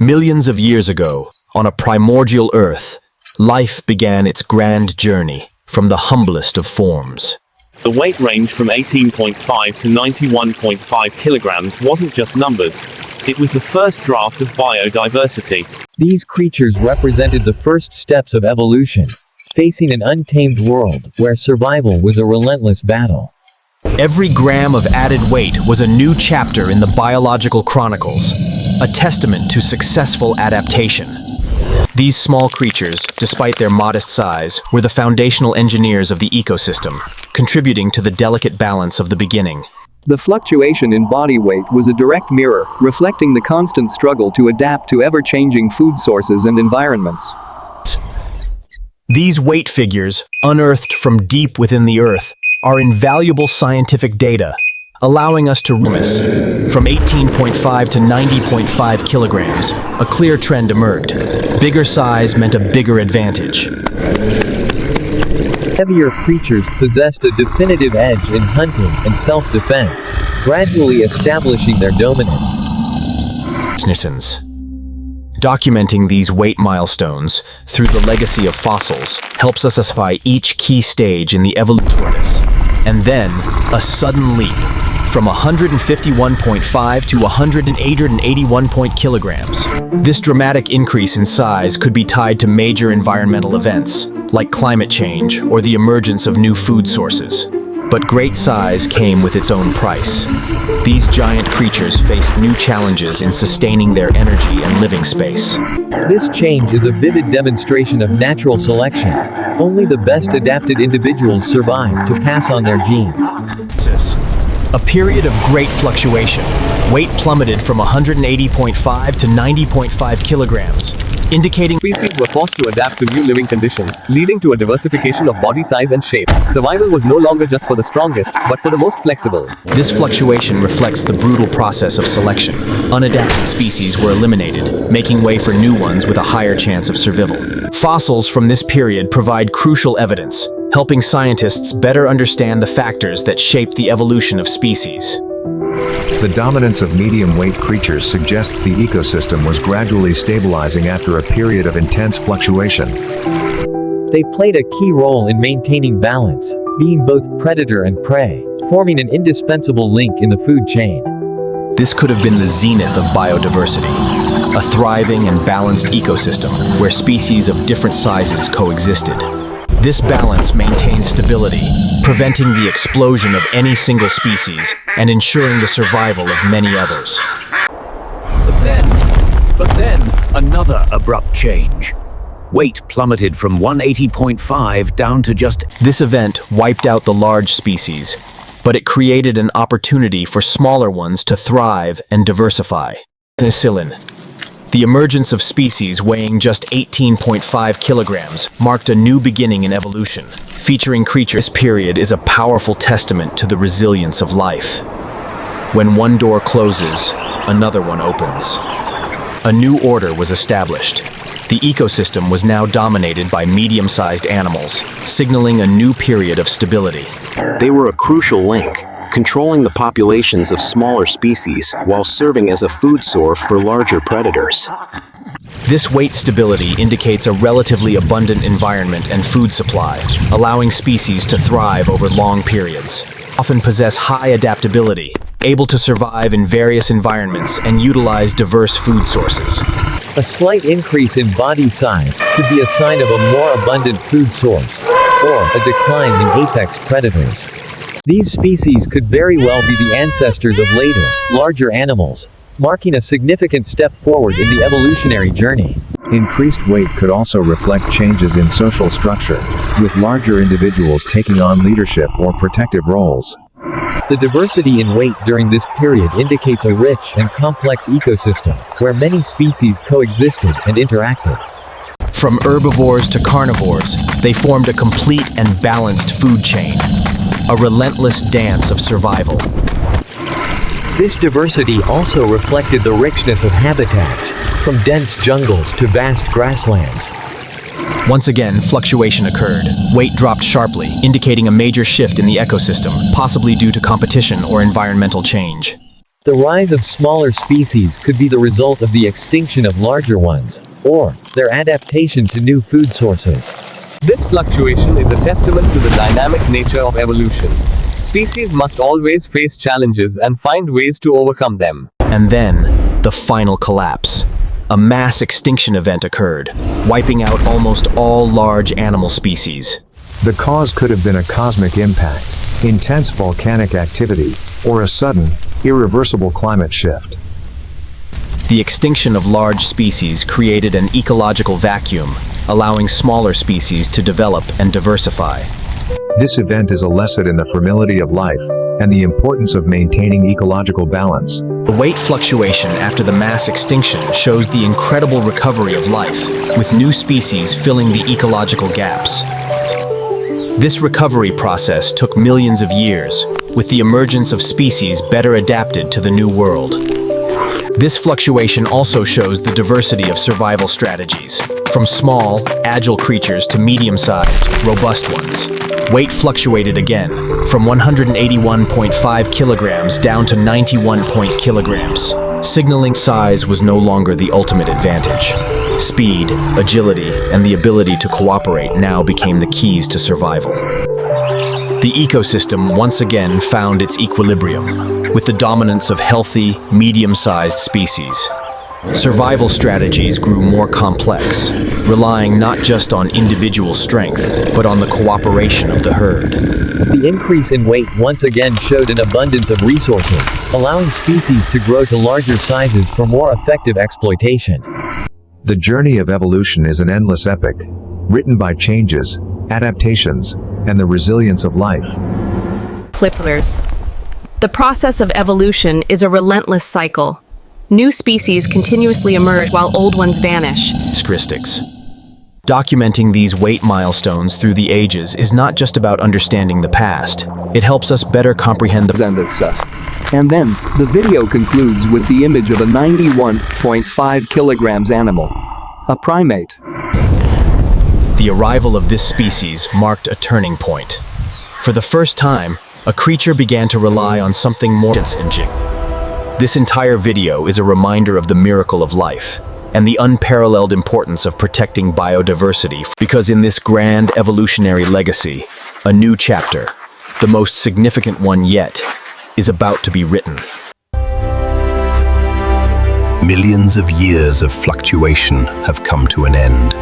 Millions of years ago, on a primordial Earth, life began its grand journey from the humblest of forms. The weight range from 18.5 to 91.5 kilograms wasn't just numbers. It was the first draft of biodiversity. These creatures represented the first steps of evolution, facing an untamed world where survival was a relentless battle. Every gram of added weight was a new chapter in the biological chronicles, a testament to successful adaptation. These small creatures, despite their modest size, were the foundational engineers of the ecosystem, contributing to the delicate balance of the beginning. The fluctuation in body weight was a direct mirror, reflecting the constant struggle to adapt to ever-changing food sources and environments. These weight figures, unearthed from deep within the Earth, are invaluable scientific data, allowing us to miss. From 18.5 to 90.5 kilograms, a clear trend emerged. Bigger size meant a bigger advantage. Heavier creatures possessed a definitive edge in hunting and self-defense, gradually establishing their dominance. Documenting these weight milestones through the legacy of fossils helps us classify each key stage in the evolution. And then, a sudden leap, from 151.5 to 181 kilograms. This dramatic increase in size could be tied to major environmental events, like climate change or the emergence of new food sources. But great size came with its own price. These giant creatures faced new challenges in sustaining their energy and living space. This change is a vivid demonstration of natural selection. Only the best adapted individuals survive to pass on their genes. A period of great fluctuation. Weight plummeted from 180.5 to 90.5 kilograms, indicating Species were forced to adapt to new living conditions, leading to a diversification of body size and shape. Survival was no longer just for the strongest, but for the most flexible. This fluctuation reflects the brutal process of selection. Unadapted species were eliminated, making way for new ones with a higher chance of survival. Fossils from this period provide crucial evidence, helping scientists better understand the factors that shaped the evolution of species. The dominance of medium-weight creatures suggests the ecosystem was gradually stabilizing after a period of intense fluctuation. They played a key role in maintaining balance, being both predator and prey, forming an indispensable link in the food chain. This could have been the zenith of biodiversity, a thriving and balanced ecosystem where species of different sizes coexisted. This balance maintained stability, preventing the explosion of any single species and ensuring the survival of many others. But then, another abrupt change. Weight plummeted from 180.5 down to just... This event wiped out the large species, but it created an opportunity for smaller ones to thrive and diversify. The emergence of species weighing just 18.5 kilograms marked a new beginning in evolution, featuring creatures. This period is a powerful testament to the resilience of life. When one door closes, another one opens. A new order was established. The ecosystem was now dominated by medium-sized animals, signaling a new period of stability. They were a crucial link, controlling the populations of smaller species while serving as a food source for larger predators. This weight stability indicates a relatively abundant environment and food supply, allowing species to thrive over long periods. Often possess high adaptability, able to survive in various environments and utilize diverse food sources. A slight increase in body size could be a sign of a more abundant food source, or a decline in apex predators. These species could very well be the ancestors of later, larger animals, marking a significant step forward in the evolutionary journey. Increased weight could also reflect changes in social structure, with larger individuals taking on leadership or protective roles. The diversity in weight during this period indicates a rich and complex ecosystem, where many species coexisted and interacted. From herbivores to carnivores, they formed a complete and balanced food chain, a relentless dance of survival. This diversity also reflected the richness of habitats, from dense jungles to vast grasslands. Once again, fluctuation occurred. Weight dropped sharply, indicating a major shift in the ecosystem, possibly due to competition or environmental change. The rise of smaller species could be the result of the extinction of larger ones, or their adaptation to new food sources. This fluctuation is a testament to the dynamic nature of evolution. Species must always face challenges and find ways to overcome them. And then, the final collapse. A mass extinction event occurred, wiping out almost all large animal species. The cause could have been a cosmic impact, intense volcanic activity, or a sudden, irreversible climate shift. The extinction of large species created an ecological vacuum, allowing smaller species to develop and diversify. This event is a lesson in the fragility of life and the importance of maintaining ecological balance. The weight fluctuation after the mass extinction shows the incredible recovery of life, with new species filling the ecological gaps. This recovery process took millions of years, with the emergence of species better adapted to the new world. This fluctuation also shows the diversity of survival strategies, from small, agile creatures to medium-sized, robust ones. Weight fluctuated again, from 181.5 kilograms down to 91 kilograms. Signaling size was no longer the ultimate advantage. Speed, agility, and the ability to cooperate now became the keys to survival. The ecosystem once again found its equilibrium, with the dominance of healthy, medium-sized species. Survival strategies grew more complex, relying not just on individual strength, but on the cooperation of the herd. The increase in weight once again showed an abundance of resources, allowing species to grow to larger sizes for more effective exploitation. The journey of evolution is an endless epic, written by changes, adaptations, and the resilience of life. Clippers. The process of evolution is a relentless cycle. New species continuously emerge while old ones vanish. Statistics. Documenting these weight milestones through the ages is not just about understanding the past. It helps us better comprehend the stuff. And then, the video concludes with the image of a 91.5 kilograms animal. A primate. The arrival of this species marked a turning point. For the first time, a creature began to rely on something more challenging. This entire video is a reminder of the miracle of life and the unparalleled importance of protecting biodiversity, because in this grand evolutionary legacy, a new chapter, the most significant one yet, is about to be written. Millions of years of fluctuation have come to an end.